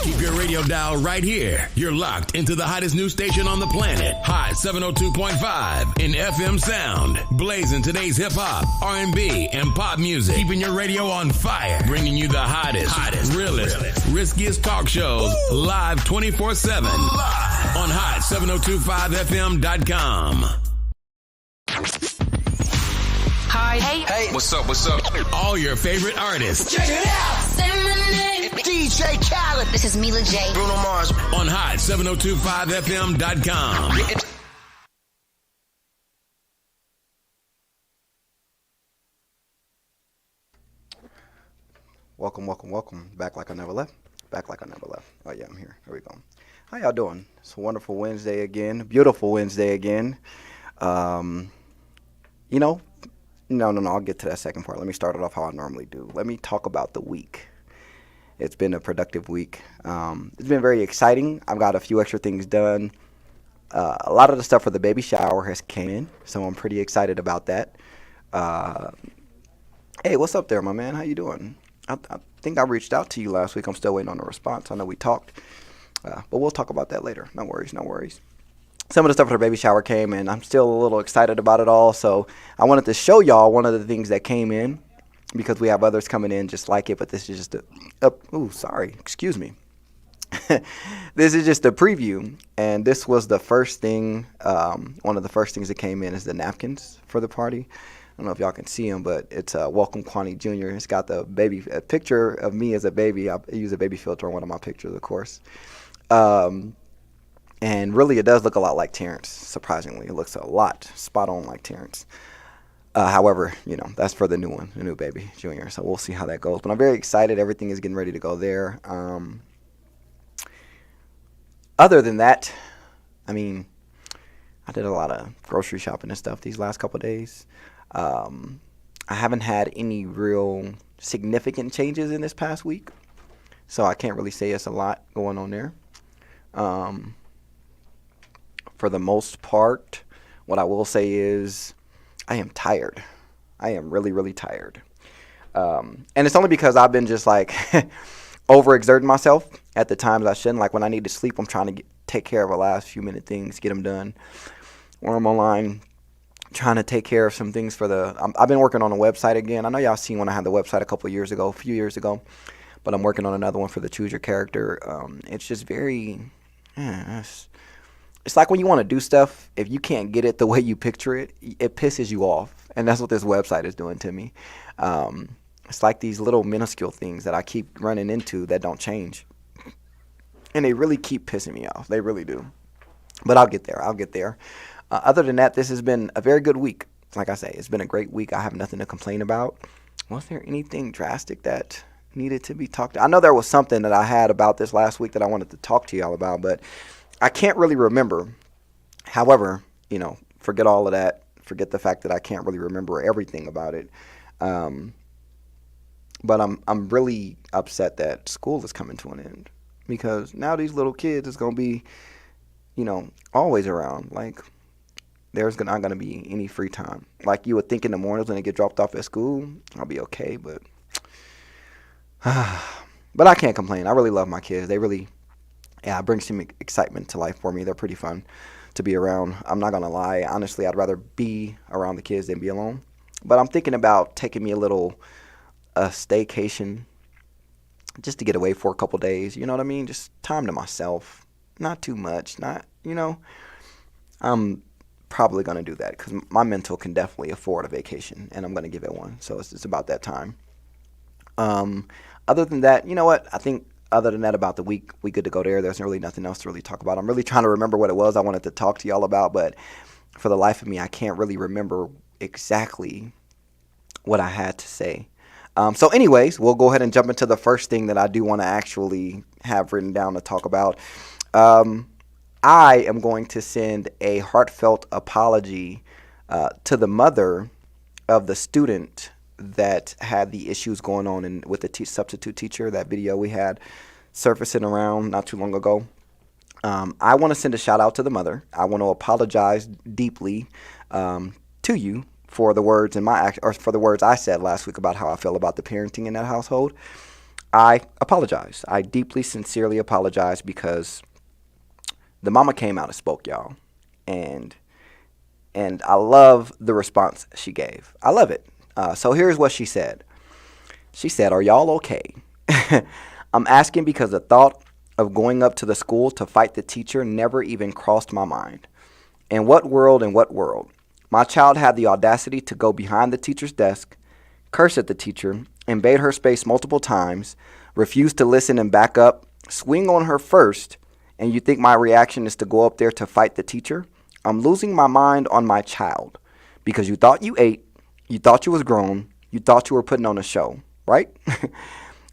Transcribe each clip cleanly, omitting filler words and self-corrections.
Keep your radio dial right here. You're locked into the hottest news station on the planet. Hot 702.5 in FM sound. Blazing today's hip-hop, R&B, and pop music. Keeping your radio on fire. Bringing you the hottest, realest, riskiest talk shows live 24/7 on hot1025fm.com. Hi. Hey. What's up? All your favorite artists. Check it out. Say my name. DJ Khaled. This is Mila J. Bruno Mars. On hot1025fm.com. Welcome. Back like I never left. Oh, yeah, I'm here. Here we go. How y'all doing? It's a wonderful Wednesday again. Beautiful Wednesday again. No, I'll get to that second part. Let me start it off how I normally do. Let me talk about the week. It's been a productive week. It's been very exciting. I've got a few extra things done. A lot of the stuff for the baby shower has came in, so I'm pretty excited about that. Hey, what's up there, my man? How you doing? I think I reached out to you last week. I'm still waiting on a response. I know we talked, but we'll talk about that later. No worries. Some of the stuff for the baby shower came in. I'm still a little excited about it all, so I wanted to show y'all one of the things that came in because we have others coming in just like it, but this is just excuse me. This is just a preview, and this was the first thing, one of the first things that came in is the napkins for the party. I don't know if y'all can see them, but it's Welcome Quanni Jr. It's got a picture of me as a baby. I use a baby filter on one of my pictures, of course. And really, it does look a lot like Terrence, surprisingly. It looks a lot spot on like Terrence. However, that's for the new one, the new baby, Junior. So we'll see how that goes. But I'm very excited. Everything is getting ready to go there. Other than that, I did a lot of grocery shopping and stuff these last couple of days. I haven't had any real significant changes in this past week. So I can't really say it's a lot going on there. For the most part, what I will say is I am tired. I am really, really tired. And it's only because I've been just like overexerting myself at the times I shouldn't. Like when I need to sleep, I'm trying to take care of the last few minute things, get them done. Or I'm online trying to take care of some things for I've been working on a website again. I know y'all seen when I had the website a few years ago, but I'm working on another one for the Choose Your Character. It's just very, it's like when you want to do stuff, if you can't get it the way you picture it, it pisses you off. And that's what this website is doing to me. It's like these little minuscule things that I keep running into that don't change. And they really keep pissing me off. They really do. But I'll get there. Other than that, this has been a very good week. Like I say, it's been a great week. I have nothing to complain about. Was there anything drastic that needed to be talked about? I know there was something that I had about this last week that I wanted to talk to y'all about, but I can't really remember. However, forget all of that. Forget the fact that I can't really remember everything about it. But I'm really upset that school is coming to an end because now these little kids is going to be, always around. Like there's not going to be any free time. Like you would think in the mornings when they get dropped off at school, I'll be okay. But I can't complain. I really love my kids. They really, it brings some excitement to life for me. They're pretty fun to be around. I'm not going to lie. Honestly, I'd rather be around the kids than be alone. But I'm thinking about taking me a staycation just to get away for a couple days. You know what I mean? Just time to myself. Not too much. I'm probably going to do that because my mental can definitely afford a vacation, and I'm going to give it one. So it's about that time. Other than that, you know what? I think other than that about the week, we good to go there. There's really nothing else to really talk about. I'm really trying to remember what it was I wanted to talk to y'all about, but for the life of me, I can't really remember exactly what I had to say. So anyways, we'll go ahead and jump into the first thing that I do want to actually have written down to talk about. I am going to send a heartfelt apology to the mother of the student that had the issues going on with the substitute teacher, that video we had surfacing around not too long ago. I want to send a shout out to the mother. I want to apologize deeply to you for the words for the words I said last week about how I feel about the parenting in that household. I apologize. I deeply, sincerely apologize because the mama came out and spoke, y'all. And I love the response she gave. I love it. So here's what she said. She said, "Are y'all okay? I'm asking because the thought of going up to the school to fight the teacher never even crossed my mind. In what world? My child had the audacity to go behind the teacher's desk, curse at the teacher, invade her space multiple times, refuse to listen and back up, swing on her first, and you think my reaction is to go up there to fight the teacher? I'm losing my mind on my child because you thought you ate, you thought you was grown, you thought you were putting on a show, right?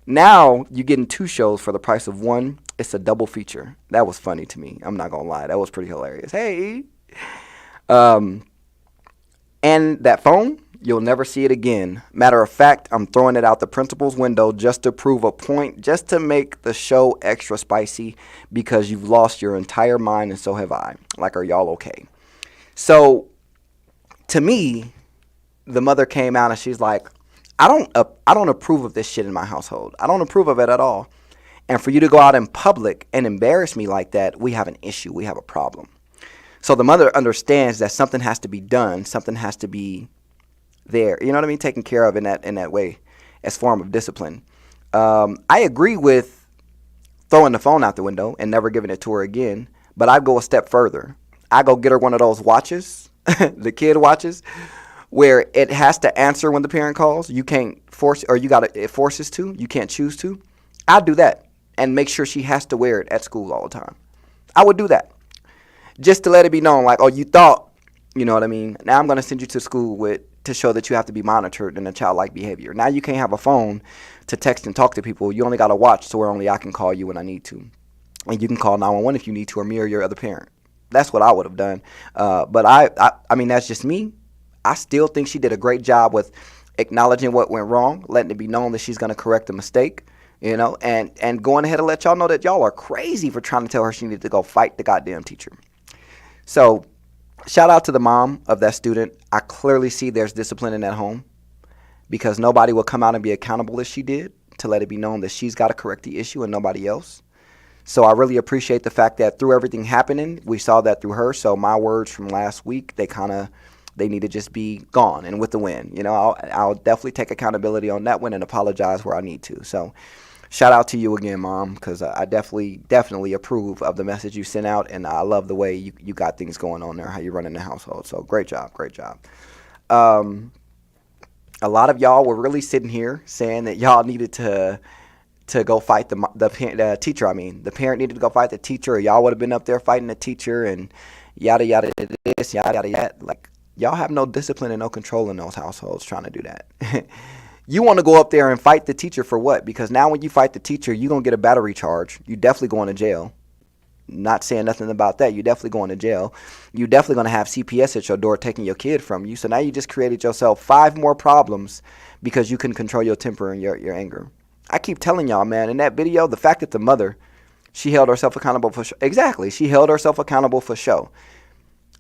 Now you're getting 2 shows for the price of 1. It's a double feature." That was funny to me. I'm not going to lie. That was pretty hilarious. Hey. And that phone, you'll never see it again. Matter of fact, I'm throwing it out the principal's window just to prove a point, just to make the show extra spicy because you've lost your entire mind and so have I. Like, are y'all okay? So, to me, the mother came out and she's like, I don't approve of this shit in my household. I don't approve of it at all. And for you to go out in public and embarrass me like that, we have an issue. We have a problem. So the mother understands that something has to be done. Something has to be there. You know what I mean? Taken care of in that way as form of discipline. I agree with throwing the phone out the window and never giving it to her again. But I'd go a step further. I go get her one of those watches, the kid watches, where it has to answer when the parent calls. You can't force, or it forces to. You can't choose to. I'd do that and make sure she has to wear it at school all the time. I would do that just to let it be known, like, oh, you thought, you know what I mean? Now I'm going to send you to school to show that you have to be monitored in a childlike behavior. Now you can't have a phone to text and talk to people. You only got a watch to where only I can call you when I need to. And you can call 911 if you need to, or me or your other parent. That's what I would have done. But I mean, that's just me. I still think she did a great job with acknowledging what went wrong, letting it be known that she's going to correct the mistake, you know, and going ahead and let y'all know that y'all are crazy for trying to tell her she needed to go fight the goddamn teacher. So shout out to the mom of that student. I clearly see there's discipline in that home because nobody will come out and be accountable as she did to let it be known that she's got to correct the issue and nobody else. So I really appreciate the fact that through everything happening, we saw that through her. So my words from last week, they need to just be gone and with the win. You know, I'll definitely take accountability on that one and apologize where I need to. So shout out to you again, Mom, because I definitely approve of the message you sent out, and I love the way you got things going on there, how you're running the household. So great job. A lot of y'all were really sitting here saying that y'all needed to go fight the teacher. I mean, the parent needed to go fight the teacher, or y'all would have been up there fighting the teacher and yada, yada, this, yada, yada, yada. Like, y'all have no discipline and no control in those households trying to do that. You want to go up there and fight the teacher for what? Because now when you fight the teacher, you're going to get a battery charge. You definitely going to jail. Not saying nothing about that. You definitely going to jail. You definitely going to have CPS at your door taking your kid from you. So now you just created yourself 5 more problems because you couldn't control your temper and your anger. I keep telling y'all, man, in that video, the fact that the mother, she held herself accountable for show. Exactly. She held herself accountable for show.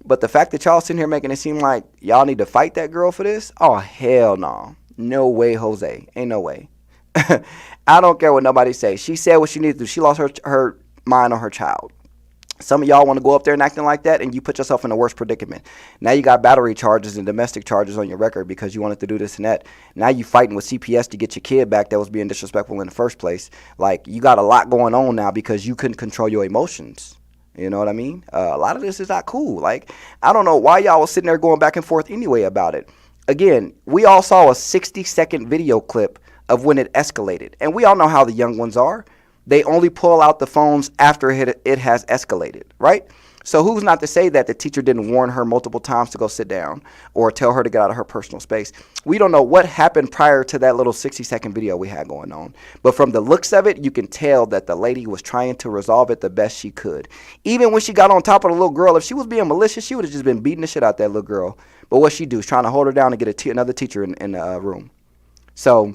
But the fact that y'all sitting here making it seem like y'all need to fight that girl for this? Oh, hell no. No way, Jose. Ain't no way. I don't care what nobody says. She said what she needed to do. She lost her mind on her child. Some of y'all want to go up there and acting like that, and you put yourself in a worse predicament. Now you got battery charges and domestic charges on your record because you wanted to do this and that. Now you fighting with CPS to get your kid back that was being disrespectful in the first place. Like, you got a lot going on now because you couldn't control your emotions. You know what I mean? A lot of this is not cool. Like, I don't know why y'all was sitting there going back and forth anyway about it. Again, we all saw a 60-second video clip of when it escalated. And we all know how the young ones are. They only pull out the phones after it has escalated, right? So who's not to say that the teacher didn't warn her multiple times to go sit down or tell her to get out of her personal space? We don't know what happened prior to that little 60-second video we had going on. But from the looks of it, you can tell that the lady was trying to resolve it the best she could. Even when she got on top of the little girl, if she was being malicious, she would have just been beating the shit out that little girl. But what she do is trying to hold her down and get another teacher in the room. So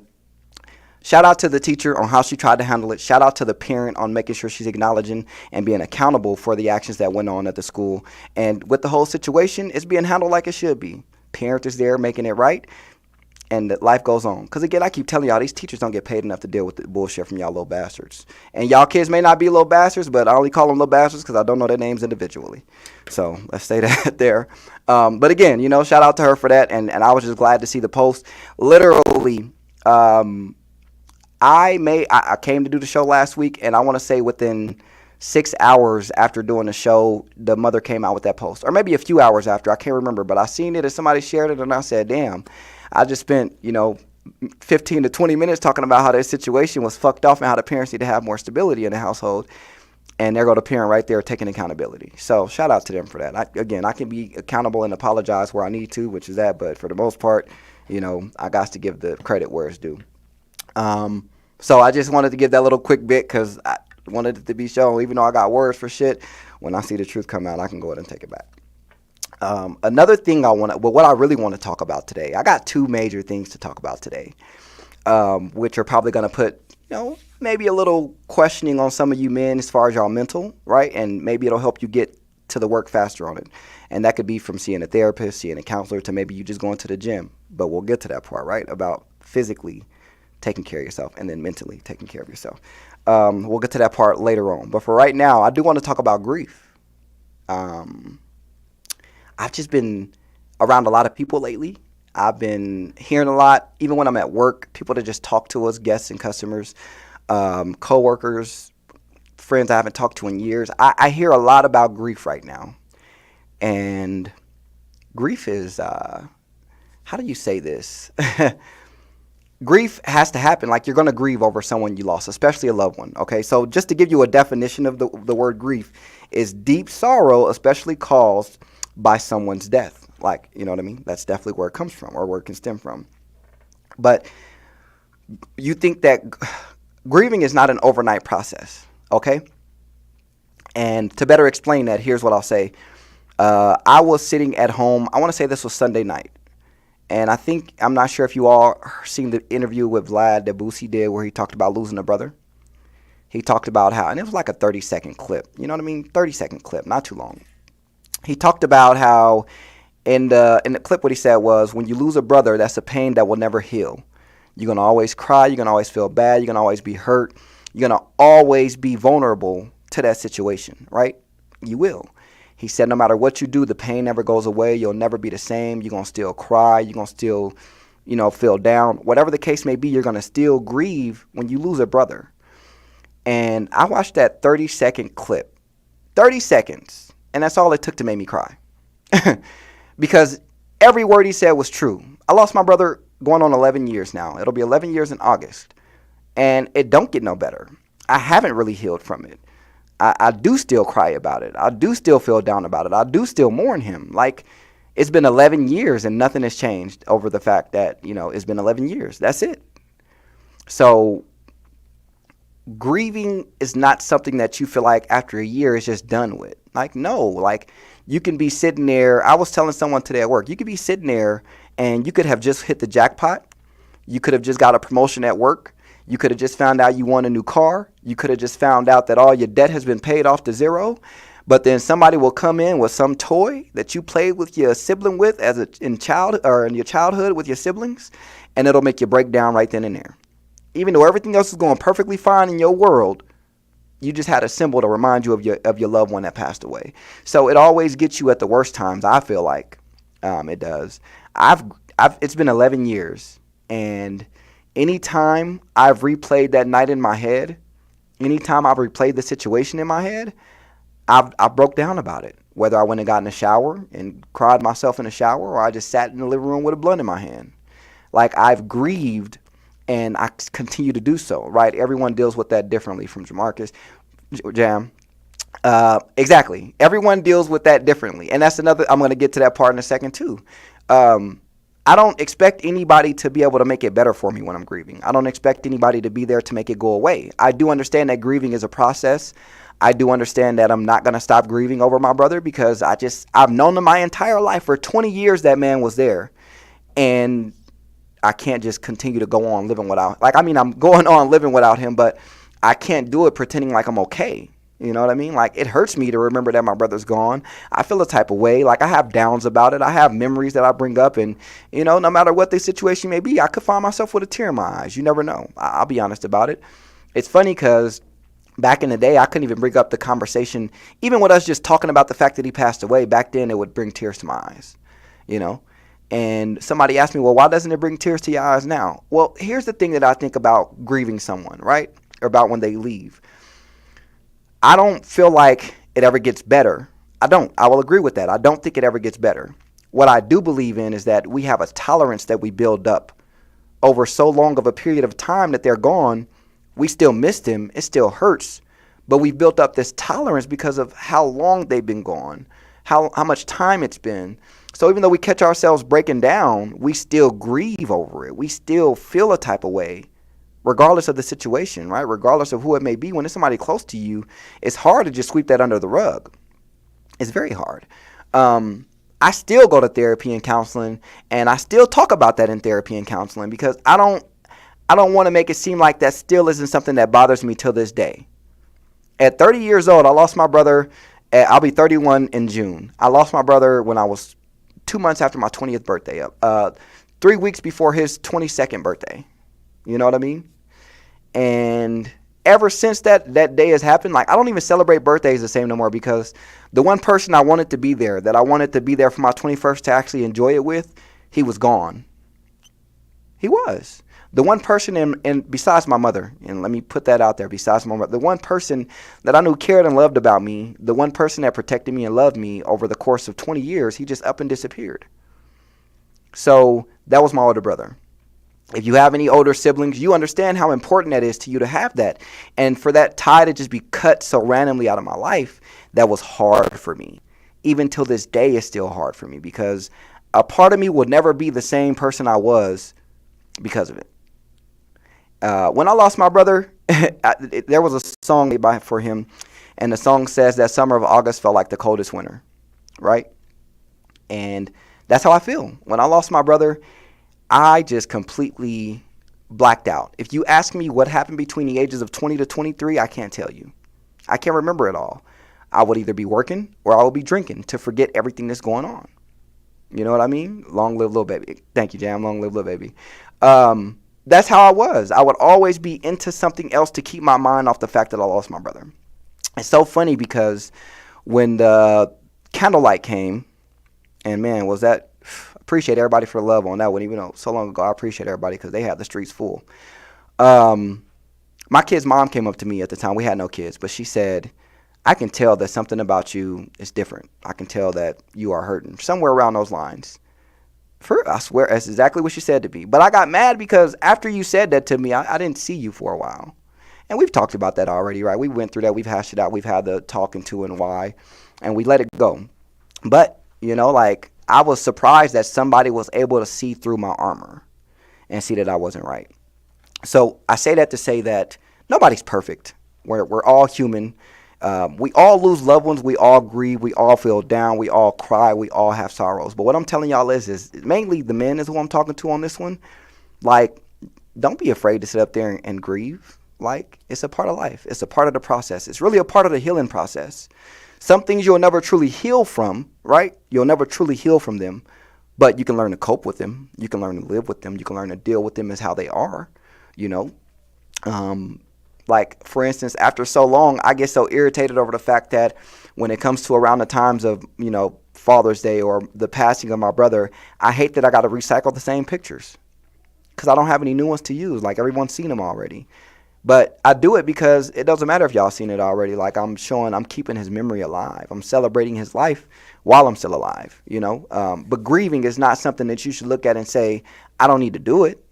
shout out to the teacher on how she tried to handle it. Shout out to the parent on making sure she's acknowledging and being accountable for the actions that went on at the school. And with the whole situation, it's being handled like it should be. Parent is there making it right. and that life goes on. Because, again, I keep telling y'all, these teachers don't get paid enough to deal with the bullshit from y'all little bastards. And y'all kids may not be little bastards, but I only call them little bastards because I don't know their names individually. So let's say that there. But, again, shout out to her for that. And I was just glad to see the post. Literally, I came to do the show last week, and I want to say within 6 hours after doing the show, the mother came out with that post. Or maybe a few hours after. I can't remember. But I seen it and somebody shared it, and I said, damn. I just spent, 15 to 20 minutes talking about how their situation was fucked off and how the parents need to have more stability in the household. And there go the parent right there taking accountability. So shout out to them for that. I can be accountable and apologize where I need to, which is that. But for the most part, I got to give the credit where it's due. So I just wanted to give that little quick bit because I wanted it to be shown. Even though I got words for shit, when I see the truth come out, I can go ahead and take it back. Another thing what I really want to talk about today, I got two major things to talk about today, which are probably going to put, maybe a little questioning on some of you men as far as y'all mental, right? And maybe it'll help you get to the work faster on it. And that could be from seeing a therapist, seeing a counselor, to maybe you just going to the gym. But we'll get to that part, right? About physically taking care of yourself and then mentally taking care of yourself. We'll get to that part later on. But for right now, I do want to talk about grief. I've just been around a lot of people lately. I've been hearing a lot, even when I'm at work, people that just talk to us, guests and customers, coworkers, friends I haven't talked to in years. I hear a lot about grief right now. And grief is, how do you say this? Grief has to happen. Like, you're going to grieve over someone you lost, especially a loved one. Okay, so just to give you a definition of the word grief is deep sorrow, especially caused by someone's death. Like, you know what I mean? That's definitely where it comes from, or where it can stem from. But you think that grieving is not an overnight process, okay? And to better explain that, here's what I'll say. I was sitting at home. I want to say this was Sunday night. And I'm not sure if you all seen the interview with Vlad that Boosie did where he talked about losing a brother. He talked about how, and it was like a 30-second clip. You know what I mean? 30-second clip, not too long. He talked about how in the clip what he said was, when you lose a brother, that's a pain that will never heal. You're going to always cry. You're going to always feel bad. You're going to always be hurt. You're going to always be vulnerable to that situation, right? You will. He said no matter what you do, the pain never goes away. You'll never be the same. You're going to still cry. You're going to still, feel down. Whatever the case may be, you're going to still grieve when you lose a brother. And I watched that 30-second clip. 30 seconds. And that's all it took to make me cry. Because every word he said was true. I lost my brother going on 11 years now. It'll be 11 years in August. And it don't get no better. I haven't really healed from it. I do still cry about it. I do still feel down about it. I do still mourn him. Like, it's been 11 years and nothing has changed over the fact that, it's been 11 years. That's it. So grieving is not something that you feel like after a year is just done with. Like, no, like, you can be sitting there. I was telling someone today at work, you could be sitting there and you could have just hit the jackpot. You could have just got a promotion at work. You could have just found out you won a new car. You could have just found out that all your debt has been paid off to zero. But then somebody will come in with some toy that you played with your sibling with in your childhood with your siblings, and it'll make you break down right then and there. Even though everything else is going perfectly fine in your world, you just had a symbol to remind you of your loved one that passed away. So it always gets you at the worst times. I feel like it does. It's been 11 years, and anytime I've replayed that night in my head, anytime I've replayed the situation in my head, I broke down about it. Whether I went and got in a shower and cried myself in the shower, or I just sat in the living room with a blunt in my hand. Like, I've grieved. And I continue to do so, right? Everyone deals with that differently, from Jamarcus, Jam. Exactly. Everyone deals with that differently. And that's another, I'm going to get to that part in a second too. I don't expect anybody to be able to make it better for me when I'm grieving. I don't expect anybody to be there to make it go away. I do understand that grieving is a process. I do understand that I'm not going to stop grieving over my brother because I've known him my entire life. For 20 years, that man was there. And I can't just continue to go on living without, I'm going on living without him, but I can't do it pretending like I'm okay. You know what I mean? Like, it hurts me to remember that my brother's gone. I feel a type of way. Like, I have downs about it. I have memories that I bring up. And, no matter what the situation may be, I could find myself with a tear in my eyes. You never know. I'll be honest about it. It's funny because back in the day, I couldn't even bring up the conversation. Even with us just talking about the fact that he passed away, back then it would bring tears to my eyes, you know? And somebody asked me, well, why doesn't it bring tears to your eyes now? Well, here's the thing that I think about grieving someone, right? Or about when they leave. I don't feel like it ever gets better. I don't. I will agree with that. I don't think it ever gets better. What I do believe in is that we have a tolerance that we build up over so long of a period of time that they're gone. We still miss them. It still hurts. But we've built up this tolerance because of how long they've been gone, how much time it's been. So even though we catch ourselves breaking down, we still grieve over it. We still feel a type of way, regardless of the situation, right? Regardless of who it may be. When it's somebody close to you, it's hard to just sweep that under the rug. It's very hard. I still go to therapy and counseling, and I still talk about that in therapy and counseling because I don't want to make it seem like that still isn't something that bothers me till this day. At 30 years old, I lost my brother. I'll be 31 in June. I lost my brother when I was 2 months after my 20th birthday, 3 weeks before his 22nd birthday. You know what I mean? And ever since that day has happened, like, I don't even celebrate birthdays the same no more because the one person I wanted to be there, that I wanted to be there for my 21st to actually enjoy it with, he was gone. He was. The one person, and besides my mother, and let me put that out there, besides my mother, the one person that I knew cared and loved about me, the one person that protected me and loved me over the course of 20 years, he just up and disappeared. So that was my older brother. If you have any older siblings, you understand how important that is to you to have that. And for that tie to just be cut so randomly out of my life, that was hard for me. Even till this day, it's still hard for me because a part of me will never be the same person I was because of it. When I lost my brother, there was a song made for him, and the song says that summer of August felt like the coldest winter, right? And that's how I feel. When I lost my brother, I just completely blacked out. If you ask me what happened between the ages of 20 to 23, I can't tell you. I can't remember it all. I would either be working or I would be drinking to forget everything that's going on. You know what I mean? Long live little baby. Thank you, Jam. Long live little baby. That's how I was. I would always be into something else to keep my mind off the fact that I lost my brother. It's so funny because when the candlelight came, and man, was that, appreciate everybody for the love on that one. Even though so long ago, I appreciate everybody because they had the streets full. My kid's mom came up to me at the time. We had no kids, but she said, I can tell that something about you is different. I can tell that you are hurting. Somewhere around those lines. I swear, that's exactly what she said to me. But I got mad because after you said that to me, I didn't see you for a while. And we've talked about that already, right? We went through that. We've hashed it out. We've had the talking to and why. And we let it go. But, I was surprised that somebody was able to see through my armor and see that I wasn't right. So I say that to say that nobody's perfect. We're all human. We all lose loved ones. We all grieve. We all feel down. We all cry. We all have sorrows. But what I'm telling y'all is mainly the men is who I'm talking to on this one. Like, don't be afraid to sit up there and grieve. Like, it's a part of life. It's a part of the process. It's really a part of the healing process. Some things you'll never truly heal from, right? You'll never truly heal from them, but you can learn to cope with them. You can learn to live with them. You can learn to deal with them as how they are, Like, for instance, after so long, I get so irritated over the fact that when it comes to around the times of, Father's Day or the passing of my brother, I hate that I got to recycle the same pictures because I don't have any new ones to use. Like, everyone's seen them already. But I do it because it doesn't matter if y'all seen it already. Like, I'm keeping his memory alive. I'm celebrating his life while I'm still alive, But grieving is not something that you should look at and say, I don't need to do it.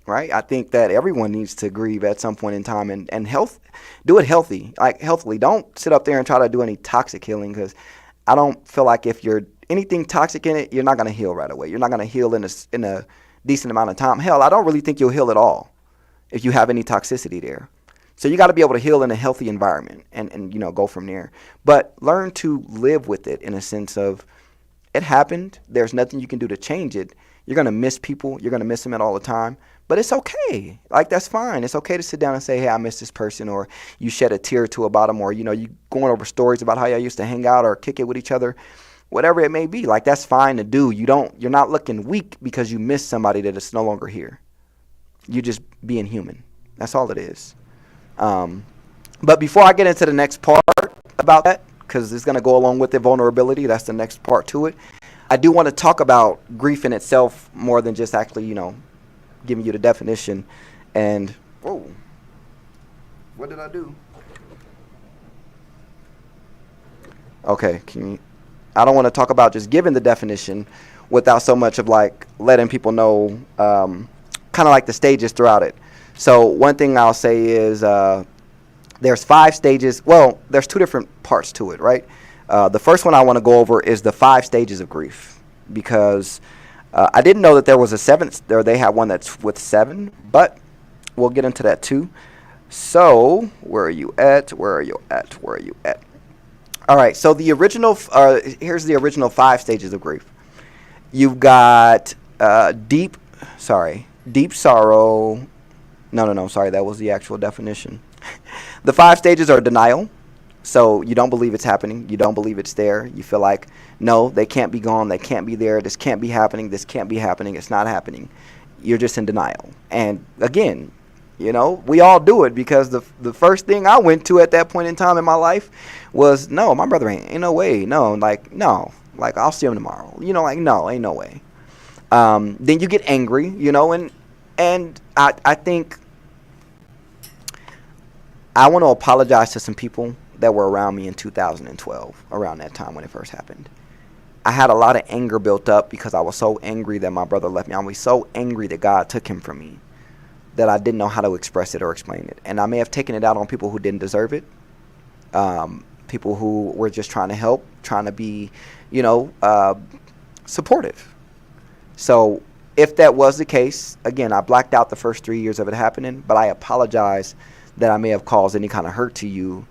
Right? I think that everyone needs to grieve at some point in time and do it healthy, like healthily. Don't sit up there and try to do any toxic healing because I don't feel like if you're anything toxic in it, you're not going to heal right away. You're not going to heal in a decent amount of time. Hell, I don't really think you'll heal at all if you have any toxicity there. So you got to be able to heal in a healthy environment and go from there. But learn to live with it in a sense of it happened. There's nothing you can do to change it. You're going to miss people. You're going to miss them all the time. But it's okay. Like, that's fine. It's okay to sit down and say, hey, I miss this person, or you shed a tear or two about them, or, you know, you going over stories about how y'all used to hang out or kick it with each other, whatever it may be. Like, that's fine to do. You're not looking weak because you miss somebody that is no longer here. You're just being human. That's all it is. But before I get into the next part about that, because it's going to go along with the vulnerability, that's the next part to it, I do want to talk about grief in itself more than just actually, you know, giving you the definition. And, whoa, what did I do? Okay, I don't want to talk about just giving the definition without so much of like letting people know kind of like the stages throughout it. So one thing I'll say is there's 5 stages. Well, there's 2 different parts to it, right? The first one I want to go over is the 5 stages of grief, because I didn't know that there was a 7th, or they have one that's with 7, but we'll get into that too. So where are you at? All right, so the original, here's the original 5 stages of grief. You've got deep sorrow. No, sorry, that was the actual definition. The 5 stages are denial. So you don't believe it's happening. You don't believe it's there. You feel like, no, they can't be gone. They can't be there. This can't be happening. This can't be happening. It's not happening. You're just in denial. And again, you know, we all do it, because the first thing I went to at that point in time in my life was, no, my brother ain't no way. No, like I'll see him tomorrow. You know, like, no, ain't no way. Then you get angry, you know, and I think I want to apologize to some people that were around me in 2012, around that time when it first happened. I had a lot of anger built up because I was so angry that my brother left me. I was so angry that God took him from me that I didn't know how to express it or explain it. And I may have taken it out on people who didn't deserve it, people who were just trying to help, trying to be, you know, supportive. So if that was the case, again, I blacked out the first 3 years of it happening, but I apologize that I may have caused any kind of hurt to you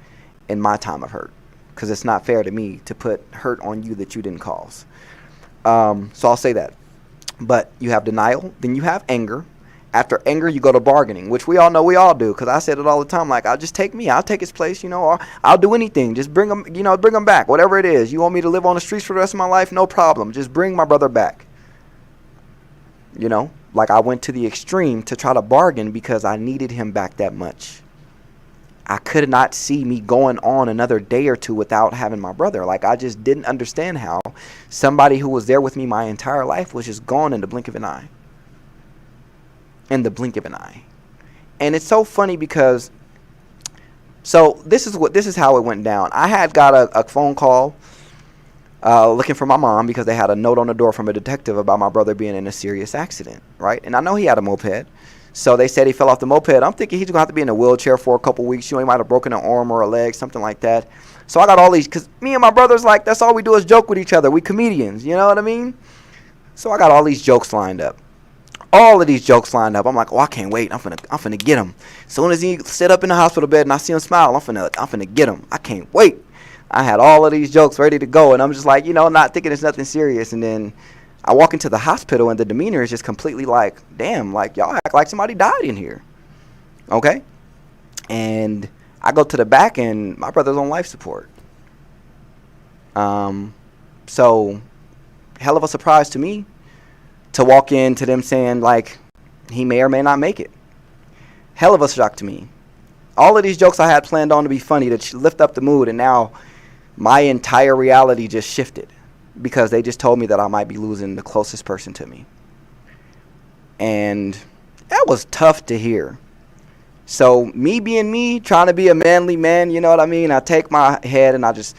in my time of hurt, because it's not fair to me to put hurt on you that you didn't cause. So I'll say that. But you have denial, then you have anger. After anger, you go to bargaining, which we all know we all do, because I said it all the time, like, I'll just take me, I'll take his place, you know, or I'll do anything, just bring him, you know, bring him back, whatever it is. You want me to live on the streets for the rest of my life? No problem, just bring my brother back. You know, like, I went to the extreme to try to bargain because I needed him back that much. I could not see me going on another day or two without having my brother. Like, I just didn't understand how somebody who was there with me my entire life was just gone in the blink of an eye. In the blink of an eye. And it's so funny because, so this is how it went down. I had got a phone call looking for my mom because they had a note on the door from a detective about my brother being in a serious accident, right? And I know he had a moped. So they said he fell off the moped. I'm thinking he's going to have to be in a wheelchair for a couple weeks. You know, he might have broken an arm or a leg, something like that. So I got all these, because me and my brother's like, that's all we do is joke with each other. We comedians, you know what I mean? So I got all these jokes lined up. All of these jokes lined up. I'm like, oh, I can't wait. I'm finna get him. As soon as he sit up in the hospital bed and I see him smile, I'm finna get him. I can't wait. I had all of these jokes ready to go, and I'm just like, you know, not thinking it's nothing serious. And then I walk into the hospital, and the demeanor is just completely like, damn, like, y'all act like somebody died in here. Okay? And I go to the back, and my brother's on life support. So, hell of a surprise to me to walk into them saying, like, he may or may not make it. Hell of a shock to me. All of these jokes I had planned on to be funny, to lift up the mood, and now my entire reality just shifted because they just told me that I might be losing the closest person to me. And that was tough to hear. So me being me, trying to be a manly man, you know what I mean? I take my head and I just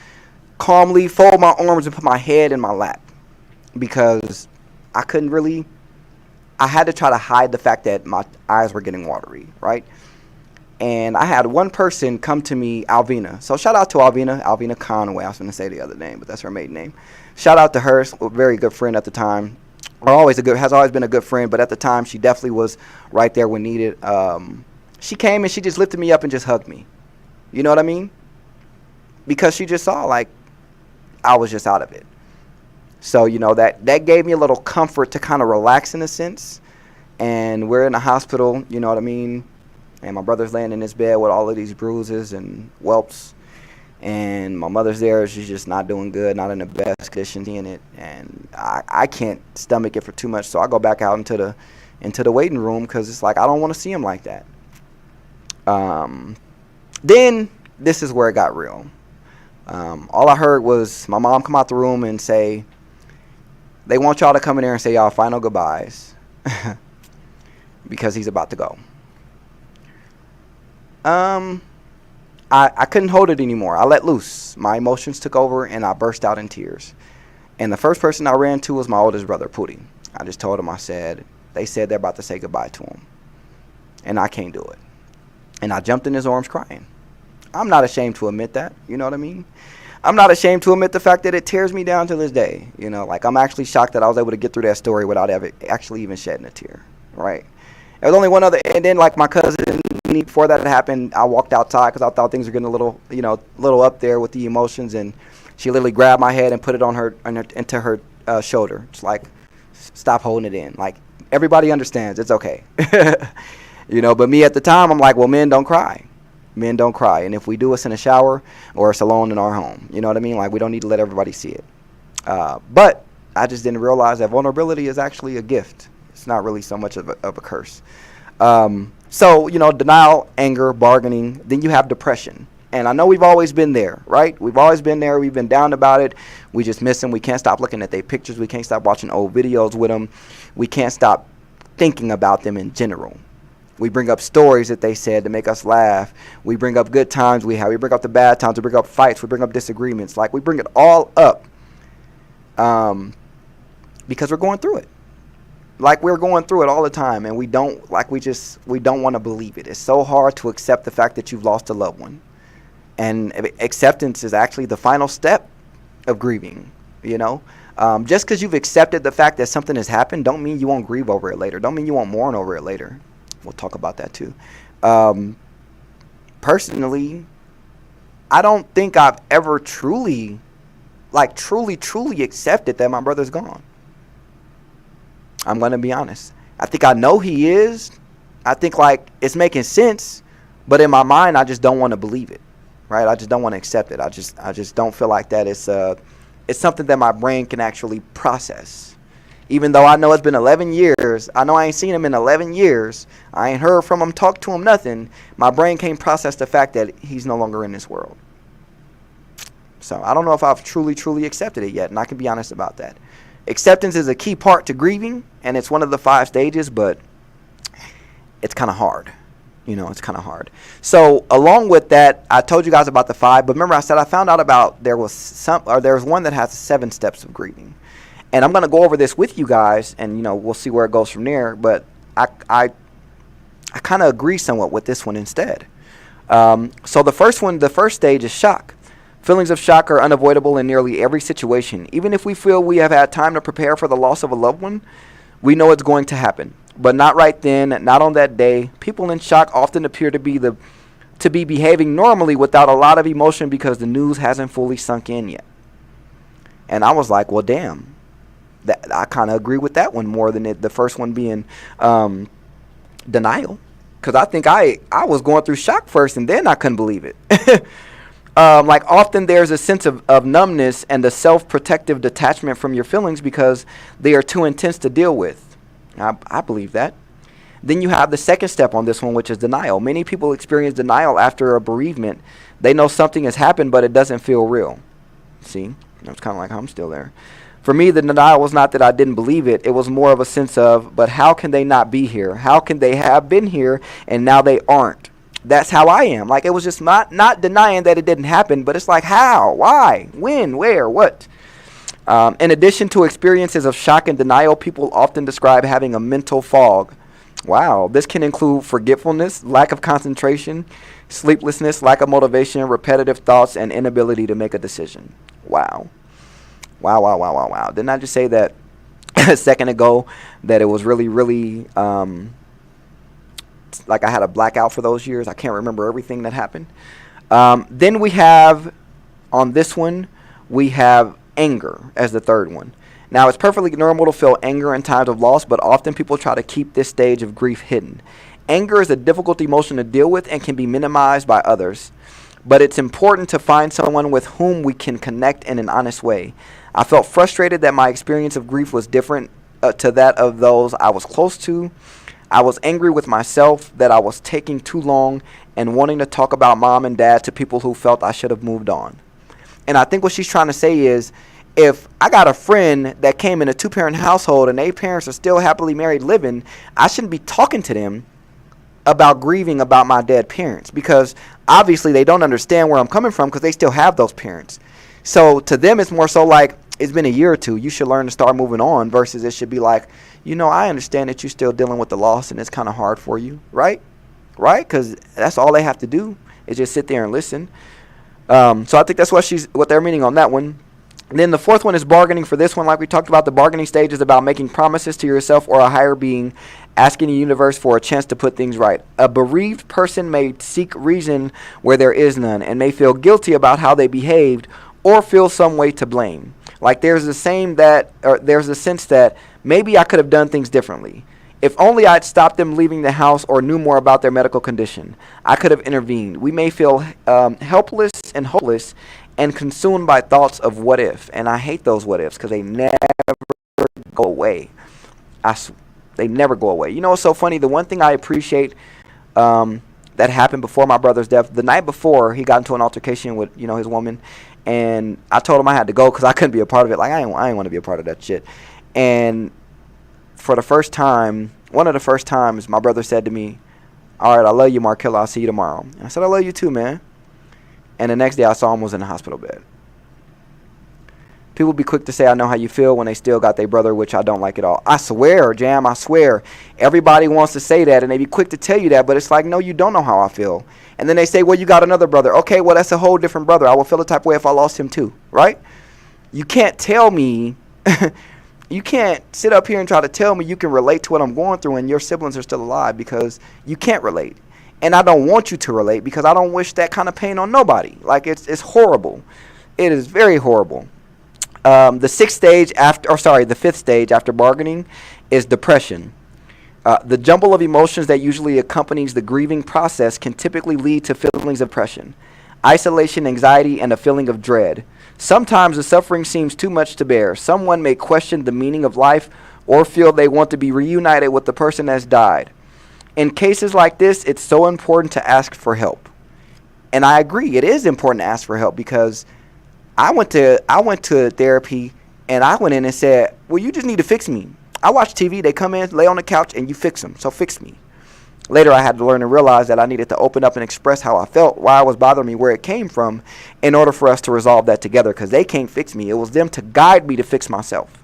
calmly fold my arms and put my head in my lap because I couldn't really, I had to try to hide the fact that my eyes were getting watery, right? And I had one person come to me, Alvina. So shout out to Alvina Conway. I was going to say the other name, but that's her maiden name. Shout out to her, a very good friend at the time. Has always been a good friend, but at the time she definitely was right there when needed. She came and she just lifted me up and just hugged me. You know what I mean? Because she just saw, like, I was just out of it. So, you know, that gave me a little comfort to kind of relax in a sense. and we're in the hospital, you know what I mean? And my brother's laying in his bed with all of these bruises and whelps. And my mother's there. She's just not doing good, not in the best condition in it. And I can't stomach it for too much. So I go back out into the waiting room because it's like I don't want to see him like that. Then this is where it got real. All I heard was my mom come out the room and say, they want y'all to come in there and say y'all final goodbyes because he's about to go. I couldn't hold it anymore. I let loose. My emotions took over, and I burst out in tears. And the first person I ran to was my oldest brother, Pootie. I just told him, they said they're about to say goodbye to him. And I can't do it. And I jumped in his arms crying. I'm not ashamed to admit that. You know what I mean? I'm not ashamed to admit the fact that it tears me down to this day. You know, like I'm actually shocked that I was able to get through that story without ever actually even shedding a tear. Right? There was only one other, and then like my cousin, before that happened, I walked outside because I thought things were getting a little up there with the emotions, and she literally grabbed my head and put it into her shoulder. It's like, stop holding it in. Like, everybody understands. It's okay. You know, but me at the time, I'm like, well, men don't cry. Men don't cry. And if we do, it's in a shower or it's alone in our home. You know what I mean? Like, we don't need to let everybody see it. But I just didn't realize that vulnerability is actually a gift. It's not really so much of a curse. So, you know, denial, anger, bargaining. Then you have depression. And I know we've always been there, right? We've always been there. We've been down about it. We just miss them. We can't stop looking at their pictures. We can't stop watching old videos with them. We can't stop thinking about them in general. We bring up stories that they said to make us laugh. We bring up good times we have. We bring up the bad times. We bring up fights. We bring up disagreements. Like, we bring it all up because we're going through it. Like, we're going through it all the time, and we don't want to believe it. It's so hard to accept the fact that you've lost a loved one. And acceptance is actually the final step of grieving, you know. Just because you've accepted the fact that something has happened don't mean you won't grieve over it later. Don't mean you won't mourn over it later. We'll talk about that too. Personally, I don't think I've ever truly accepted that my brother's gone. I'm going to be honest. I think I know he is. I think, like, it's making sense, but in my mind, I just don't want to believe it, right? I just don't want to accept it. I just don't feel like that it's something that my brain can actually process. Even though I know it's been 11 years, I know I ain't seen him in 11 years, I ain't heard from him, talked to him, nothing. My brain can't process the fact that he's no longer in this world. So I don't know if I've truly accepted it yet, and I can be honest about that. Acceptance is a key part to grieving, and it's one of the 5 stages, but it's kind of hard. You know, it's kind of hard. So along with that, I told you guys about the 5, but remember I said I found out about there was one that has 7 steps of grieving. And I'm going to go over this with you guys, and, you know, we'll see where it goes from there, but I kind of agree somewhat with this one instead. So the first stage is shock. Feelings of shock are unavoidable in nearly every situation. Even if we feel we have had time to prepare for the loss of a loved one, we know it's going to happen. But not right then, not on that day. People in shock often appear to be behaving normally without a lot of emotion because the news hasn't fully sunk in yet. And I was like, well, damn. I kind of agree with that one more than the first one being denial. Because I think I was going through shock first, and then I couldn't believe it. Like, often there's a sense of numbness and a self-protective detachment from your feelings because they are too intense to deal with. I believe that. Then you have the second step on this one, which is denial. Many people experience denial after a bereavement. They know something has happened, but it doesn't feel real. See? It's kind of like I'm still there. For me, the denial was not that I didn't believe it. It was more of a sense of, but how can they not be here? How can they have been here and now they aren't? That's how I am. Like, it was just not denying that it didn't happen, but it's like, how? Why? When? Where? What? In addition to experiences of shock and denial, people often describe having a mental fog. Wow. This can include forgetfulness, lack of concentration, sleeplessness, lack of motivation, repetitive thoughts, and inability to make a decision. Wow. Wow. Didn't I just say that a second ago that it was really, like I had a blackout for those years? I can't remember everything that happened. Then we have, on this one, we have anger as the third one. Now, it's perfectly normal to feel anger in times of loss, but often people try to keep this stage of grief hidden. Anger is a difficult emotion to deal with and can be minimized by others, but it's important to find someone with whom we can connect in an honest way. I felt frustrated that my experience of grief was different to that of those I was close to. I was angry with myself that I was taking too long and wanting to talk about mom and dad to people who felt I should have moved on. And I think what she's trying to say is, if I got a friend that came in a two-parent household and their parents are still happily married living, I shouldn't be talking to them about grieving about my dead parents, because obviously they don't understand where I'm coming from because they still have those parents. So to them, it's more so like, it's been a year or two, you should learn to start moving on, versus it should be like, I understand that you're still dealing with the loss and it's kind of hard for you, right? Right? Because that's all they have to do is just sit there and listen. So I think that's what they're meaning on that one. And then the fourth one is bargaining. For this one, like we talked about, the bargaining stage is about making promises to yourself or a higher being, asking the universe for a chance to put things right. A bereaved person may seek reason where there is none and may feel guilty about how they behaved or feel some way to blame. Like there's a sense that maybe I could have done things differently. If only I'd stopped them leaving the house or knew more about their medical condition, I could have intervened. We may feel helpless and hopeless and consumed by thoughts of what if. And I hate those what ifs because they never go away. They never go away. It's so funny? The one thing I appreciate that happened before my brother's death, the night before, he got into an altercation with, his woman. And I told him I had to go because I couldn't be a part of it. Like, I ain't want to be a part of that shit. And for the first time, one of the first times, my brother said to me, "All right, I love you, Markella. I'll see you tomorrow." And I said, "I love you too, man." And the next day I saw him was in the hospital bed. People be quick to say, "I know how you feel," when they still got their brother, which I don't like at all. I swear, Jam, I swear. Everybody wants to say that, and they be quick to tell you that, but it's like, no, you don't know how I feel. And then they say, "Well, you got another brother." Okay, well, that's a whole different brother. I will feel the type of way if I lost him too, right? You can't tell me, you can't sit up here and try to tell me you can relate to what I'm going through and your siblings are still alive, because you can't relate. And I don't want you to relate because I don't wish that kind of pain on nobody. Like, it's horrible. It is very horrible. The fifth stage after bargaining is depression. The jumble of emotions that usually accompanies the grieving process can typically lead to feelings of depression, isolation, anxiety, and a feeling of dread. Sometimes the suffering seems too much to bear. Someone may question the meaning of life or feel they want to be reunited with the person that's died. In cases like this, it's so important to ask for help. And I agree, it is important to ask for help, because I went to therapy and I went in and said, "Well, you just need to fix me. I watch TV, they come in, lay on the couch, and you fix them, so fix me." Later, I had to learn and realize that I needed to open up and express how I felt, why it was bothering me, where it came from, in order for us to resolve that together, because they can't fix me. It was them to guide me to fix myself.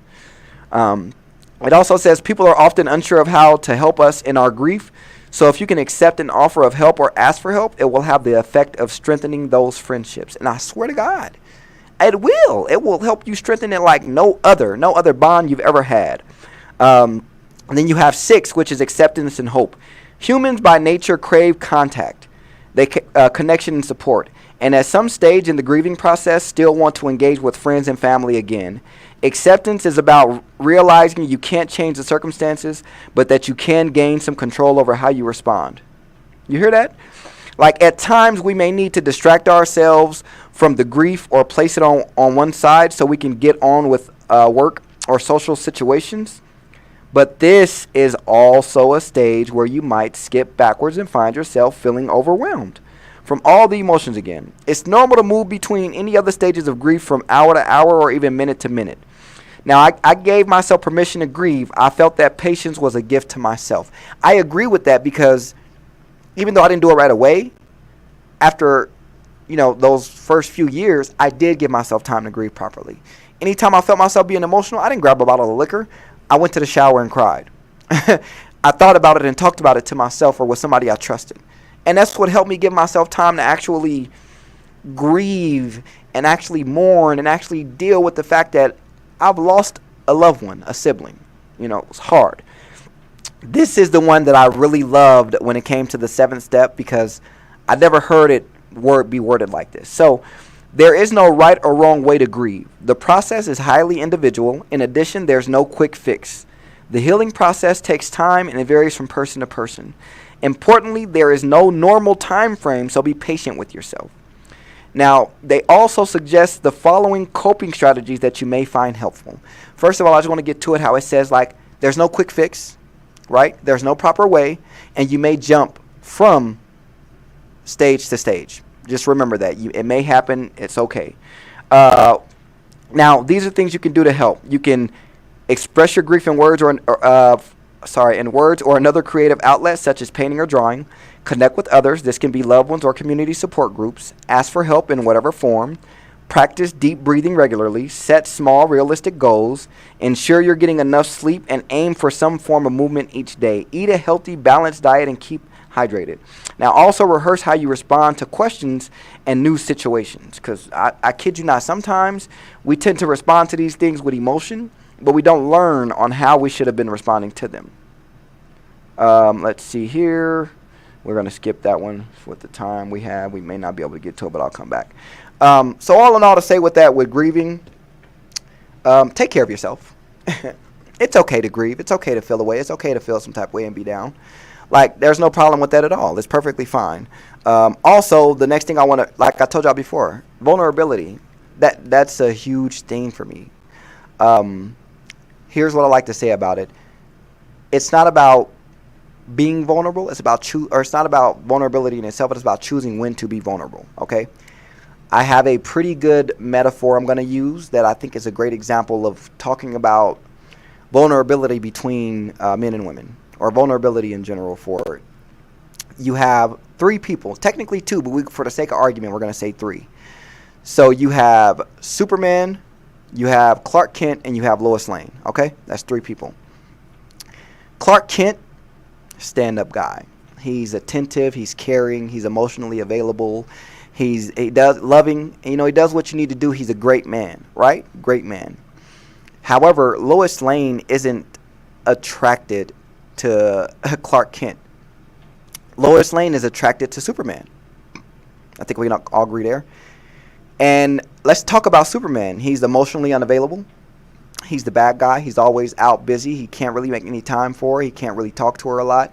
It also says people are often unsure of how to help us in our grief. So if you can accept an offer of help or ask for help, it will have the effect of strengthening those friendships. And I swear to God, it will. It will help you strengthen it like no other bond you've ever had. And then you have 6, which is acceptance and hope. Humans by nature crave contact, connection and support. And at some stage in the grieving process, still want to engage with friends and family again. Acceptance is about realizing you can't change the circumstances, but that you can gain some control over how you respond. You hear that? Like, at times we may need to distract ourselves from the grief or place it on one side so we can get on with work or social situations. But this is also a stage where you might skip backwards and find yourself feeling overwhelmed from all the emotions again. It's normal to move between any other stages of grief from hour to hour or even minute to minute. Now, I gave myself permission to grieve. I felt that patience was a gift to myself. I agree with that, because even though I didn't do it right away, after, those first few years, I did give myself time to grieve properly. Anytime I felt myself being emotional, I didn't grab a bottle of liquor. I went to the shower and cried. I thought about it and talked about it to myself or with somebody I trusted. And that's what helped me give myself time to actually grieve and actually mourn and actually deal with the fact that I've lost a loved one, a sibling. It was hard. This is the one that I really loved when it came to the 7th step, because I never heard it be worded like this. So There is no right or wrong way to grieve. The process is highly individual. In addition, there's no quick fix. The healing process takes time and it varies from person to person. Importantly, there is no normal time frame, so be patient with yourself. Now, they also suggest the following coping strategies that you may find helpful. First of all, I just want to get to it how it says, like, there's no quick fix, right? There's no proper way, and you may jump from stage to stage. Just remember that. It may happen. It's okay. Now, these are things you can do to help. You can express your grief in words or another creative outlet such as painting or drawing. Connect with others. This can be loved ones or community support groups. Ask for help in whatever form. Practice deep breathing regularly. Set small, realistic goals. Ensure you're getting enough sleep and aim for some form of movement each day. Eat a healthy, balanced diet and keep hydrated. Now, also rehearse how you respond to questions and new situations. Because I kid you not, sometimes we tend to respond to these things with emotion, but we don't learn on how we should have been responding to them. Let's see here. We're going to skip that one with the time we have. We may not be able to get to it, but I'll come back. So all in all, to say with that, with grieving, take care of yourself. It's okay to grieve. It's okay to feel away. It's okay to feel some type of way and be down. Like, there's no problem with that at all. It's perfectly fine. Also, the next thing I want to, like I told y'all before, vulnerability. That's a huge thing for me. Here's what I like to say about it. It's not about being vulnerable. It's not about vulnerability in itself. It's about choosing when to be vulnerable. Okay. I have a pretty good metaphor I'm going to use that I think is a great example of talking about vulnerability between men and women, or vulnerability in general. For it, you have three people, technically two, but for the sake of argument, we're going to say three. So you have Superman, you have Clark Kent, and you have Lois Lane. Okay, that's three people. Clark Kent, stand-up guy. He's attentive, he's caring, he's emotionally available, he does loving, he does what you need to do. He's a great man, right? Great man. However, Lois Lane isn't attracted to Clark Kent. Lois Lane is attracted to Superman. I think we can all agree there. And let's talk about Superman. He's emotionally unavailable. He's the bad guy. He's always out busy. He can't really make any time for her. He can't really talk to her a lot.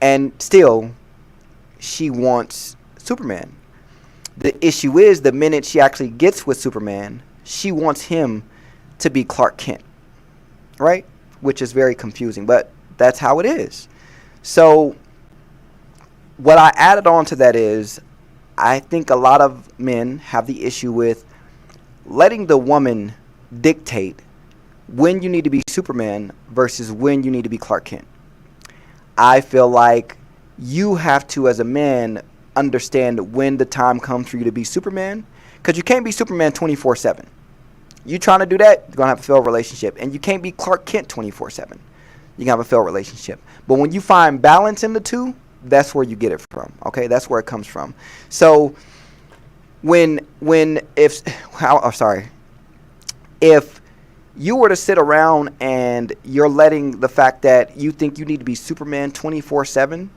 And still, she wants Superman. The issue is, the minute she actually gets with Superman, she wants him to be Clark Kent, right? Which is very confusing, but that's how it is. So what I added on to that is, I think a lot of men have the issue with letting the woman dictate when you need to be Superman versus when you need to be Clark Kent. I feel like you have to, as a man, understand when the time comes for you to be Superman, because you can't be Superman 24/7. You trying to do that, you're going to have a failed relationship. And you can't be Clark Kent 24/7. You're going to have a failed relationship. But when you find balance in the two, that's where you get it from. Okay, that's where it comes from. So if you were to sit around and you're letting the fact that you think you need to be Superman 24/7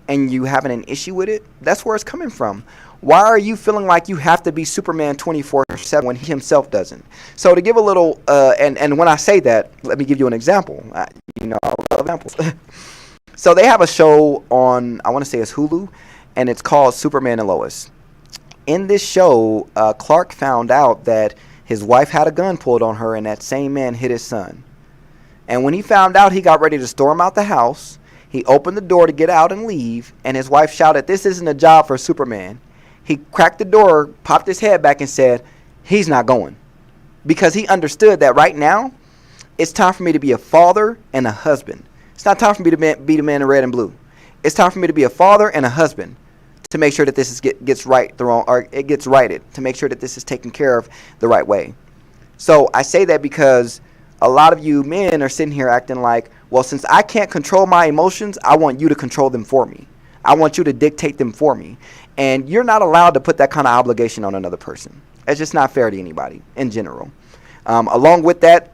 and you having an issue with it, that's where it's coming from. Why are you feeling like you have to be Superman 24/7 when he himself doesn't? So to give a little, and when I say that, let me give you an example. I love examples. So they have a show on, I want to say it's Hulu, and it's called Superman and Lois. In this show, Clark found out that his wife had a gun pulled on her, and that same man hit his son. And when he found out, he got ready to storm out the house. He opened the door to get out and leave, and his wife shouted, "This isn't a job for Superman." He cracked the door, popped his head back, and said, "He's not going." Because he understood that right now, it's time for me to be a father and a husband. It's not time for me to be the man in red and blue. It's time for me to be a father and a husband, to make sure that this gets right, or it gets righted, to make sure that this is taken care of the right way. So I say that because a lot of you men are sitting here acting like, well, since I can't control my emotions, I want you to control them for me. I want you to dictate them for me. And you're not allowed to put that kind of obligation on another person. It's just not fair to anybody in general. Along with that,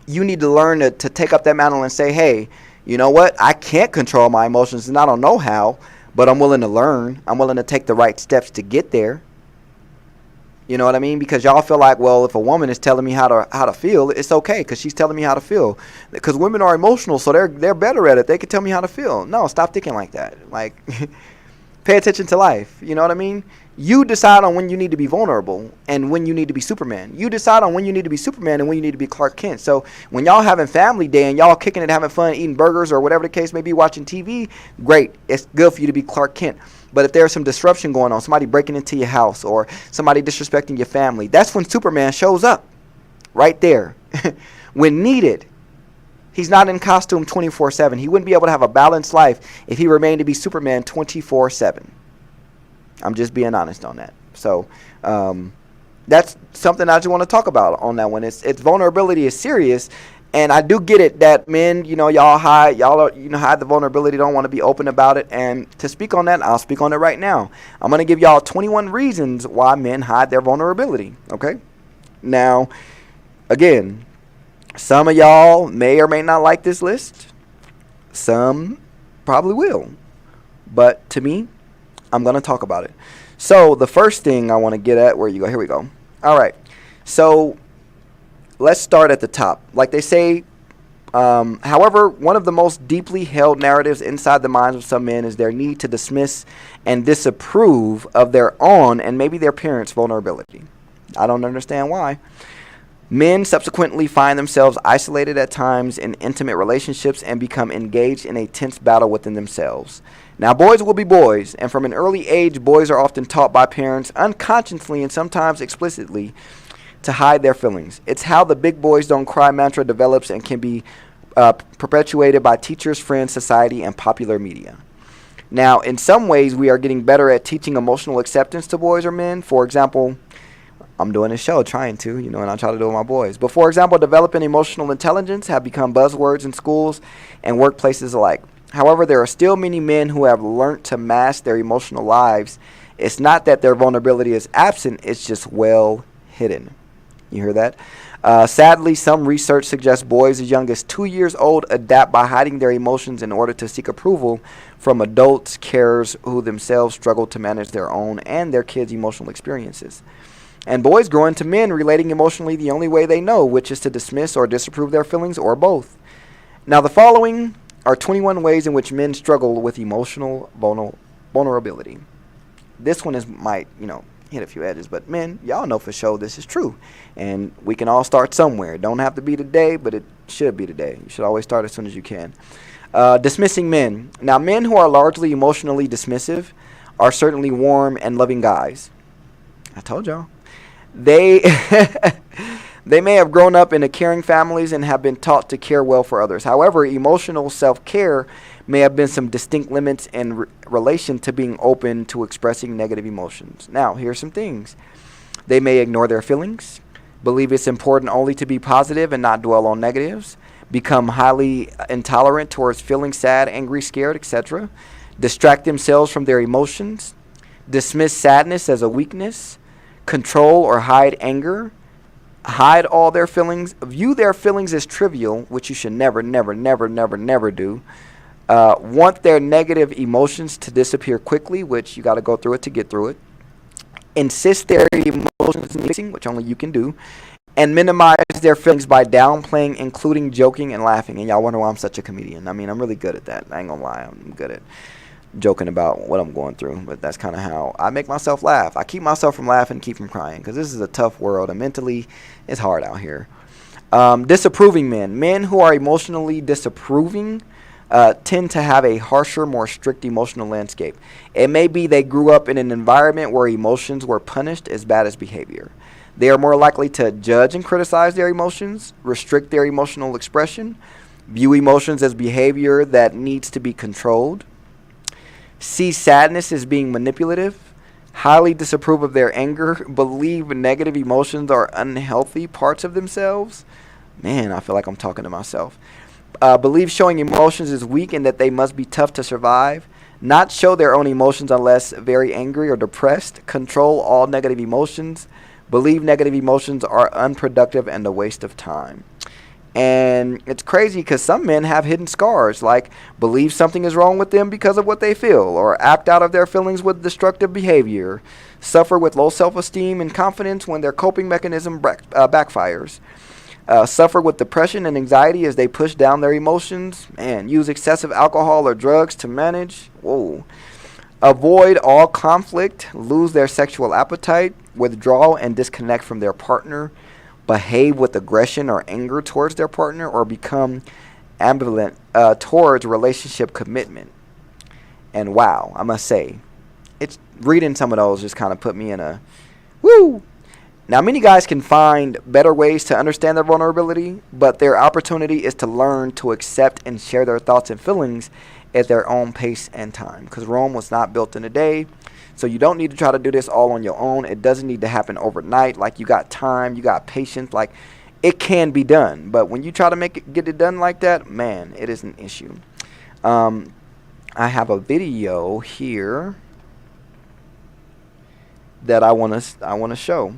you need to learn to take up that mantle and say, hey, you know what? I can't control my emotions and I don't know how, but I'm willing to learn. I'm willing to take the right steps to get there. You know what I mean? Because y'all feel like, well, if a woman is telling me how to feel, it's okay because she's telling me how to feel. Because women are emotional, so they're better at it. They can tell me how to feel. No, stop thinking like that. Like, pay attention to life. You know what I mean? You decide on when you need to be vulnerable and when you need to be Superman. You decide on when you need to be Superman and when you need to be Clark Kent. So when y'all having family day and y'all kicking it, having fun, eating burgers or whatever the case may be, watching TV, great. It's good for you to be Clark Kent. But if there's some disruption going on, somebody breaking into your house or somebody disrespecting your family, that's when Superman shows up right there when needed. He's not in costume 24/7. He wouldn't be able to have a balanced life if he remained to be Superman 24/7. I'm just being honest on that. So that's something I just want to talk about on that one. It's vulnerability is serious. And I do get it that men, y'all hide the vulnerability, don't want to be open about it. And to speak on that, I'll speak on it right now. I'm going to give y'all 21 reasons why men hide their vulnerability. Okay? Now, again, some of y'all may or may not like this list. Some probably will. But to me, I'm going to talk about it. So the first thing I want to get at, where you go, here we go. All right. So let's start at the top. Like they say, however, one of the most deeply held narratives inside the minds of some men is their need to dismiss and disapprove of their own and maybe their parents' vulnerability. I don't understand why. Men subsequently find themselves isolated at times in intimate relationships and become engaged in a tense battle within themselves. Now, boys will be boys, and from an early age, boys are often taught by parents unconsciously and sometimes explicitly to hide their feelings. It's how the big boys don't cry mantra develops and can be perpetuated by teachers, friends, society, and popular media. Now, in some ways, we are getting better at teaching emotional acceptance to boys or men. For example, I'm doing this show, trying to, and I try to do it with my boys. But for example, developing emotional intelligence have become buzzwords in schools and workplaces alike. However, there are still many men who have learned to mask their emotional lives. It's not that their vulnerability is absent, it's just well hidden. You hear that? Sadly, some research suggests boys as young as 2 years old adapt by hiding their emotions in order to seek approval from adults, carers who themselves struggle to manage their own and their kids' emotional experiences. And boys grow into men relating emotionally the only way they know, which is to dismiss or disapprove their feelings or both. Now, the following are 21 ways in which men struggle with emotional vulnerability. This one might hit a few edges, but men, y'all know for sure this is true, and we can all start somewhere. It don't have to be today, but it should be today. You should always start as soon as you can. Dismissing men. Now, men who are largely emotionally dismissive are certainly warm and loving guys. I told y'all. They may have grown up in caring families and have been taught to care well for others. However, emotional self-care may have been some distinct limits in relation to being open to expressing negative emotions. Now, here's some things. They may ignore their feelings, believe it's important only to be positive and not dwell on negatives, become highly intolerant towards feeling sad, angry, scared, etc., distract themselves from their emotions, dismiss sadness as a weakness, control or hide anger, hide all their feelings, view their feelings as trivial, which you should never, never, never, never, never do. Want their negative emotions to disappear quickly, which you got to go through it to get through it. Insist their emotions mixing, which only you can do. And minimize their feelings by downplaying, including joking and laughing. And y'all wonder why I'm such a comedian. I mean, I'm really good at that. I ain't gonna lie. I'm good at joking about what I'm going through. But that's kind of how I make myself laugh. I keep myself from laughing, keep from crying. Because this is a tough world. And mentally, it's hard out here. Disapproving men. Men who are emotionally disapproving tend to have a harsher, more strict emotional landscape. It may be they grew up in an environment where emotions were punished as bad as behavior. They are more likely to judge and criticize their emotions, restrict their emotional expression, view emotions as behavior that needs to be controlled, see sadness as being manipulative, highly disapprove of their anger, believe negative emotions are unhealthy parts of themselves. Man, I feel like I'm talking to myself. Believe showing emotions is weak and that they must be tough to survive. Not show their own emotions unless very angry or depressed. Control all negative emotions. Believe negative emotions are unproductive and a waste of time. And it's crazy because some men have hidden scars, like believe something is wrong with them because of what they feel, or act out of their feelings with destructive behavior, suffer with low self-esteem and confidence when their coping mechanism backfires, suffer with depression and anxiety as they push down their emotions, and use excessive alcohol or drugs to manage. Whoa. Avoid all conflict, lose their sexual appetite, withdraw and disconnect from their partner, behave with aggression or anger towards their partner, or become ambivalent towards relationship commitment. And wow, I must say, it's reading some of those just kind of put me in a woo. Now, many guys can find better ways to understand their vulnerability, but their opportunity is to learn to accept and share their thoughts and feelings at their own pace and time. Because Rome was not built in a day. So you don't need to try to do this all on your own. It doesn't need to happen overnight. Like, you got time, you got patience. Like, it can be done. But when you try to get it done like that, man, it is an issue. I have a video here that I want to show.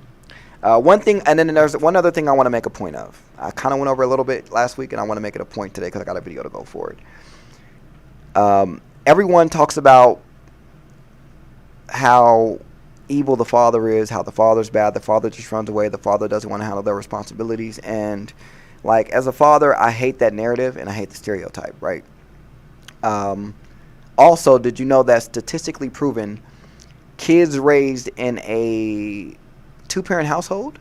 One thing, and then there's one other thing I want to make a point of. I kind of went over a little bit last week, and I want to make it a point today because I got a video to go for it. Everyone talks about how evil the father is, how the father's bad, the father just runs away, the father doesn't want to handle their responsibilities. And like, as a father, I hate that narrative and I hate the stereotype, right? Also, did you know that statistically proven, kids raised in a two-parent household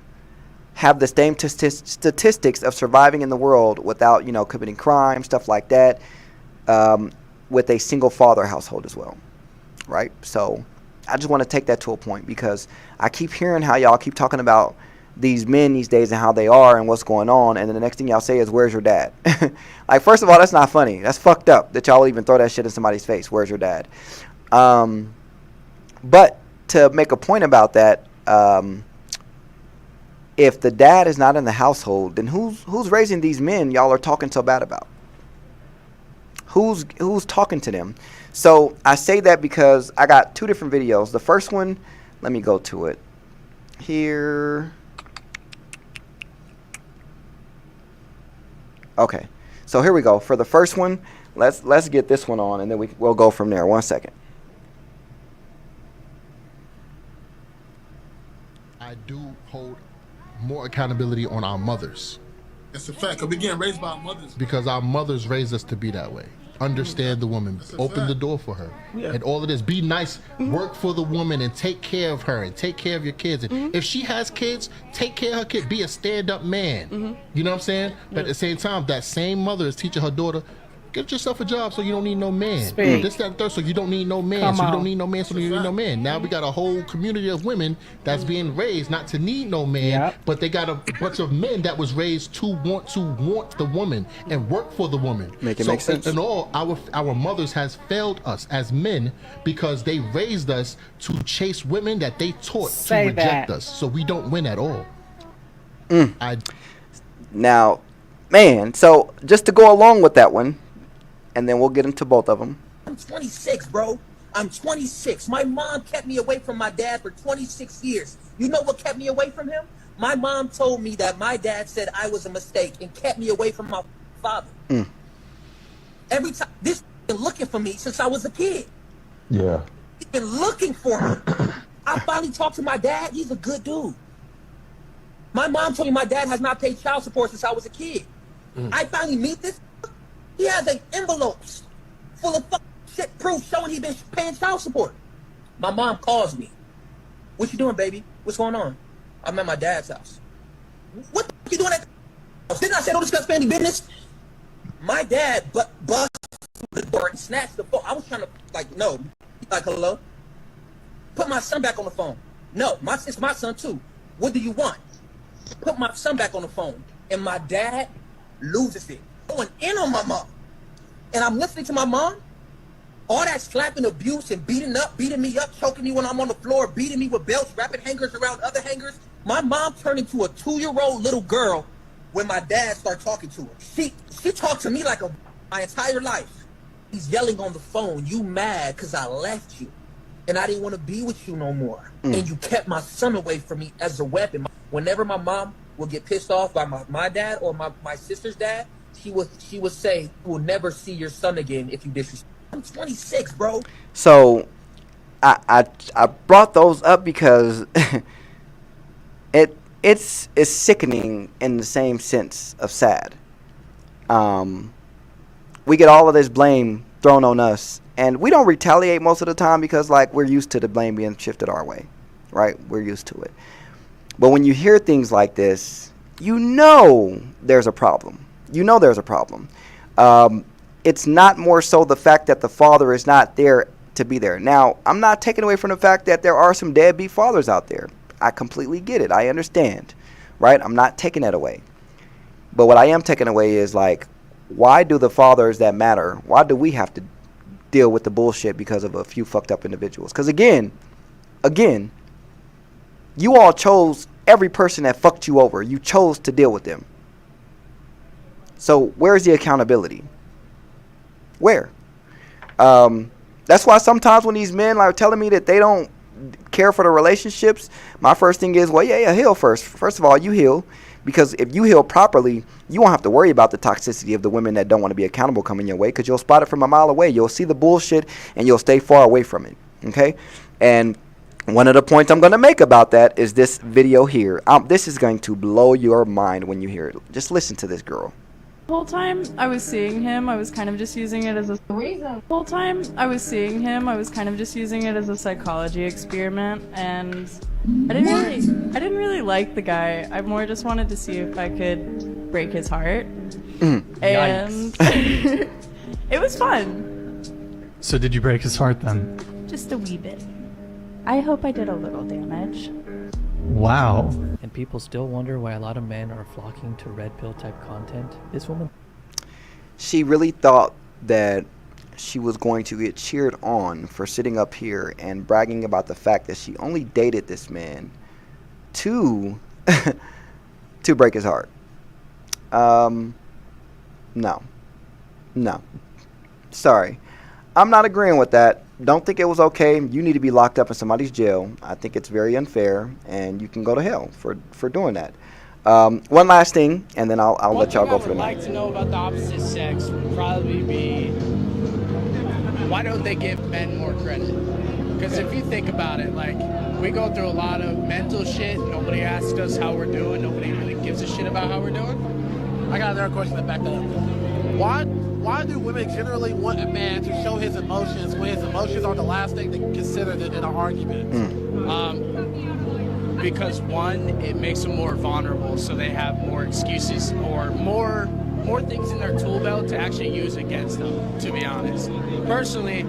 have the same statistics of surviving in the world without, committing crime, stuff like that, with a single father household as well, right? So I just want to take that to a point because I keep hearing how y'all keep talking about these men these days and how they are and what's going on, and then the next thing y'all say is, where's your dad? Like, first of all, that's not funny. That's fucked up that y'all even throw that shit in somebody's face. Where's your dad? But to make a point about that, if the dad is not in the household, then who's raising these men y'all are talking so bad about? Who's talking to them? So I say that because I got two different videos. The first one, let me go to it here. Okay, so here we go. For the first one, let's get this one on, and then we'll go from there. 1 second. I do hold more accountability on our mothers. It's a fact, because we're getting raised by our mothers. Because our mothers raised us to be that way. Understand the woman, open the door for her, and all of this. Be nice, work for the woman, and take care of her, and take care of your kids. And if she has kids, take care of her kid. Be a stand-up man. You know what I'm saying? But at the same time, that same mother is teaching her daughter, get yourself a job so you don't need no man. This, that, and third, so you don't need no man. So you don't need no man, so you don't need no man. Now we got a whole community of women that's being raised not to need no man, but they got a bunch of men that was raised to want the woman and work for the woman. Make sense. And all our mothers has failed us as men because they raised us to chase women that they taught to reject us. So we don't win at all. Now, man, so just to go along with that one, and then we'll get into both of them. I'm 26, bro. I'm 26. My mom kept me away from my dad for 26 years. You know what kept me away from him? My mom told me that my dad said I was a mistake and kept me away from my father. Every time, this been looking for me since I was a kid. Yeah. He's been looking for me. I finally talked to my dad. He's a good dude. My mom told me my dad has not paid child support since I was a kid. I finally meet this. He has envelopes full of shit proof showing he been paying child support. My mom calls me. What you doing, baby? What's going on? I'm at my dad's house. What the fuck you doing at the house? Didn't I say don't discuss family business? My dad bust through the door and snatched the phone. I was trying to, no. Hello? Put my son back on the phone. No, it's my son too. What do you want? Put my son back on the phone. And my dad loses it. Going in on my mom. And I'm listening to my mom. All that slapping, abuse, and beating me up, choking me when I'm on the floor, beating me with belts, wrapping hangers around other hangers. My mom turned into a 2-year-old little girl when my dad started talking to her. She talked to me like my entire life. He's yelling on the phone, you mad because I left you. And I didn't want to be with you no more. And you kept my son away from me as a weapon. Whenever my mom will get pissed off by my dad or my sister's dad, she would say, "We'll never see your son again if you disrespect." I'm 26, bro. So I brought those up because it's sickening in the same sense of sad. We get all of this blame thrown on us, and we don't retaliate most of the time because, like, we're used to the blame being shifted our way, right? We're used to it. But when you hear things like this, you know there's a problem. You know there's a problem. It's not more so the fact that the father is not there to be there. Now, I'm not taking away from the fact that there are some deadbeat fathers out there. I completely get it. I understand, right? I'm not taking that away. But what I am taking away is, like, why do the fathers that matter, why do we have to deal with the bullshit because of a few fucked up individuals? Because again, you all chose every person that fucked you over. You chose to deal with them. So where's the accountability? Where? That's why sometimes when these men are telling me that they don't care for the relationships, my first thing is, well, yeah, heal first. First of all, you heal. Because if you heal properly, you won't have to worry about the toxicity of the women that don't want to be accountable coming your way, because you'll spot it from a mile away. You'll see the bullshit, and you'll stay far away from it, okay? And one of the points I'm going to make about that is this video here. This is going to blow your mind when you hear it. Just listen to this girl. The whole time I was seeing him, I was kind of just using it as a psychology experiment, and I didn't really like the guy. I more just wanted to see if I could break his heart. And it was fun. So did you break his heart then? Just a wee bit. I hope I did a little damage. Wow. And people still wonder why a lot of men are flocking to red pill type content. This woman, she really thought that she was going to get cheered on for sitting up here and bragging about the fact that she only dated this man to break his heart. No. Sorry. I'm not agreeing with that. Don't think it was okay. You need to be locked up in somebody's jail. I think it's very unfair, and you can go to hell for doing that. One last thing, and then I'll let y'all go for the night. What I would like to know about the opposite sex would probably be, why don't they give men more credit? Because if you think about it, like, we go through a lot of mental shit. Nobody asks us how we're doing. Nobody really gives a shit about how we're doing. I got another question to back that up. Why do women generally want a man to show his emotions when his emotions are the last thing they consider in an argument? Because one, it makes them more vulnerable, so they have more excuses or more things in their tool belt to actually use against them, to be honest. Personally,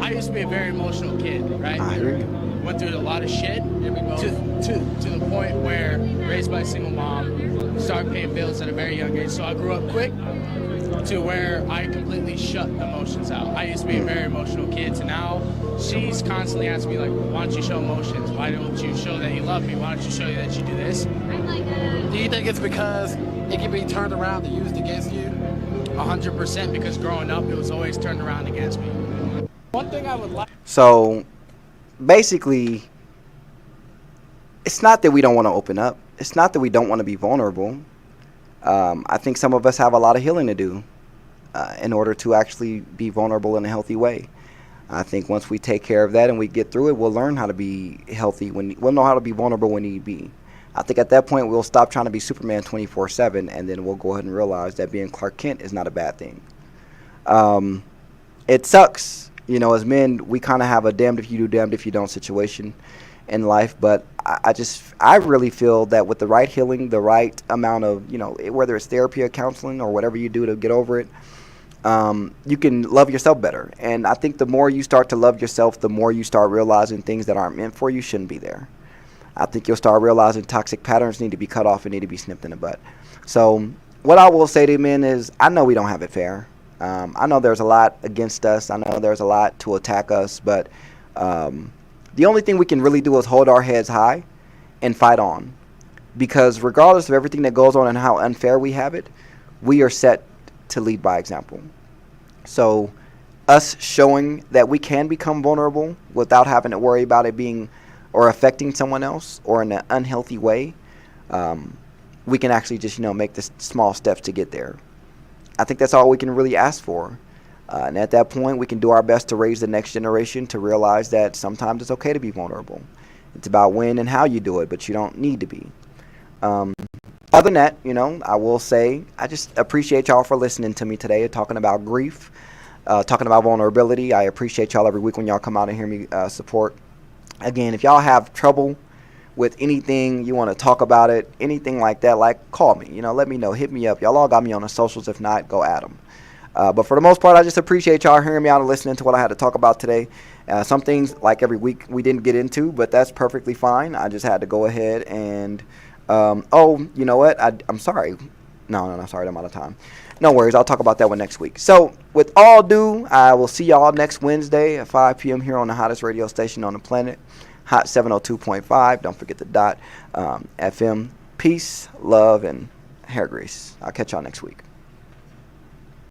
I used to be a very emotional kid, right? I hear you. Went through a lot of shit to the point where, raised by a single mom, started paying bills at a very young age. So I grew up quick to where I completely shut emotions out. I used to be a very emotional kid to now she's constantly asking me, like, why don't you show emotions? Why don't you show that you love me? Why don't you show that you do this? Do you think it's because it can be turned around and used against you? 100%, because growing up it was always turned around against me. One thing I would like... So basically, it's not that we don't want to open up. It's not that we don't want to be vulnerable. I think some of us have a lot of healing to do in order to actually be vulnerable in a healthy way. I think once we take care of that and we get through it, we'll learn how to be healthy. We'll know how to be vulnerable when need be. I think at that point we'll stop trying to be Superman 24/7, and then we'll go ahead and realize that being Clark Kent is not a bad thing. It sucks, you know, as men, we kind of have a damned if you do, damned if you don't situation in life, but I really feel that with the right healing, the right amount of, you know, whether it's therapy or counseling or whatever you do to get over it, you can love yourself better. And I think the more you start to love yourself, the more you start realizing things that aren't meant for you shouldn't be there. I think you'll start realizing toxic patterns need to be cut off and need to be snipped in the butt. So what I will say to men is, I know we don't have it fair. I know there's a lot against us. I know there's a lot to attack us, but the only thing we can really do is hold our heads high and fight on. Because regardless of everything that goes on and how unfair we have it, we are set to lead by example. So us showing that we can become vulnerable without having to worry about it being or affecting someone else or in an unhealthy way, we can actually just, make the small steps to get there. I think that's all we can really ask for. And at that point, we can do our best to raise the next generation to realize that sometimes it's okay to be vulnerable. It's about when and how you do it, but you don't need to be. Other than that, I will say I just appreciate y'all for listening to me today, talking about grief, talking about vulnerability. I appreciate y'all every week when y'all come out and hear me support. Again, if y'all have trouble with anything, you want to talk about it, anything like that, call me. Let me know. Hit me up. Y'all all got me on the socials. If not, go at them. But for the most part, I just appreciate y'all hearing me out and listening to what I had to talk about today. Some things, like every week, we didn't get into, but that's perfectly fine. I just had to go ahead and, you know what? I'm sorry. No, sorry, I'm out of time. No worries. I'll talk about that one next week. So, with all due, I will see y'all next Wednesday at 5 p.m. here on the hottest radio station on the planet, Hot 702.5. Don't forget the dot. FM. Peace, love, and hair grease. I'll catch y'all next week.